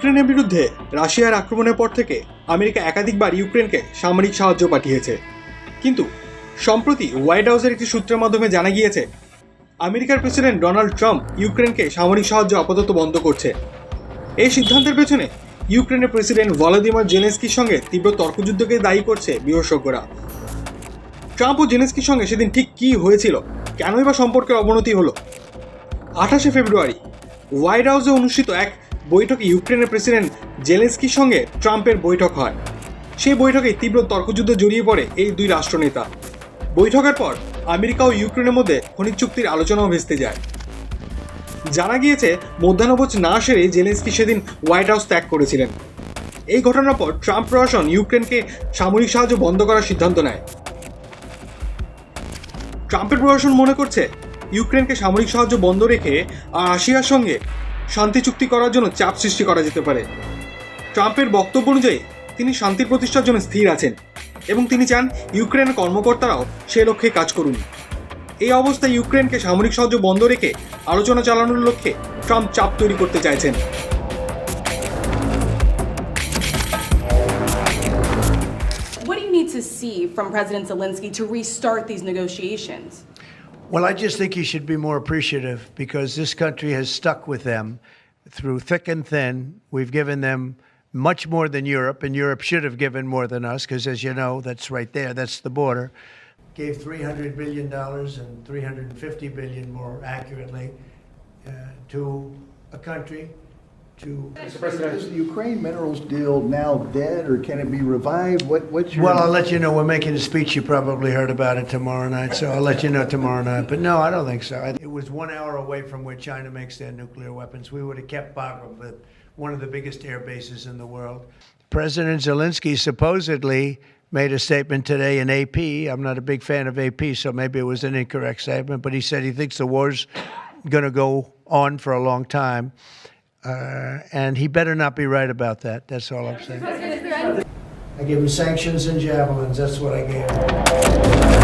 ইউক্রেনের বিরুদ্ধে রাশিয়ার আক্রমণের পর থেকে আমেরিকা একাধিকবার ইউক্রেনকে সামরিক সাহায্য পাঠিয়েছে। কিন্তু সম্প্রতি হোয়াইট হাউসের একটি সূত্রের মাধ্যমে জানা গিয়েছে আমেরিকার প্রেসিডেন্ট ডোনাল্ড ট্রাম্প ইউক্রেনকে সামরিক সাহায্য আপাতত বন্ধ করছে। এই সিদ্ধান্তের পেছনে ইউক্রেনের প্রেসিডেন্ট ভলোদিমির জেলেনস্কির সঙ্গে তীব্র তর্কযুদ্ধকে দায়ী করছে বিশেষজ্ঞরা। ট্রাম্প ও জেলেনস্কির সঙ্গে সেদিন ঠিক কী হয়েছিল, কেনই বা সম্পর্কের অবনতি হলো? 28শে ফেব্রুয়ারি হোয়াইট হাউসে অনুষ্ঠিত এক বৈঠকে ইউক্রেনের প্রেসিডেন্ট জেলেনস্কির সঙ্গে ট্রাম্পের বৈঠক হয়। সেই বৈঠকে তীব্র তর্কযুদ্ধে জড়িয়ে পড়ে এই দুই রাষ্ট্রনেতা। বৈঠকের পর আমেরিকা ও ইউক্রেনের মধ্যে খনিজ চুক্তির আলোচনাও ভেস্তে যায়। জানা গিয়েছে মধ্যাহ্নভোজ না সেরে জেলেনস্কি সেদিন হোয়াইট হাউস ত্যাগ করেছিলেন। এই ঘটনার পর ট্রাম্প প্রশাসন ইউক্রেনকে সামরিক সাহায্য বন্ধ করার সিদ্ধান্ত নেয়। ট্রাম্পের প্রশাসন মনে করছে ইউক্রেনকে সামরিক সাহায্য বন্ধ রেখে রাশিয়ার সঙ্গে শান্তি চুক্তি করার জন্য চাপ সৃষ্টি করা যেতে পারে। ট্রাম্পের বক্তব্য অনুযায়ী তিনি শান্তির প্রতিষ্ঠার জন্য স্থির আছেন এবং তিনি চান ইউক্রেনের কর্মকর্তারাও সে লক্ষ্যে কাজ করুন। এই অবস্থায় ইউক্রেনকে সামরিক সাহায্য বন্ধ রেখে আলোচনা চালানোর লক্ষ্যে ট্রাম্প চাপ তৈরি করতে চাইছেন। What do you need to see from President Zelensky to restart these negotiations? Well, I just think he should be more appreciative because this country has stuck with them through thick and thin. We've given them much more than Europe, and Europe should have given more than us because, as you know, that's right there, that's the border. Gave $300 billion and $350 billion more accurately to a country. Is the Ukraine minerals deal now dead, or can it be revived? What's your... Well, I'll let you know. We're making a speech. You probably heard about it tomorrow night, so I'll let you know tomorrow night. But no, I don't think so. It was 1 hour away from where China makes their nuclear weapons. We would have kept Bagram, one of the biggest air bases in the world. President Zelensky supposedly made a statement today in AP. I'm not a big fan of AP, so maybe it was an incorrect statement, but he said he thinks the war's going to go on for a long time. And he better not be right about that. That's all I'm saying. I gave him sanctions and javelins. That's what I gave him.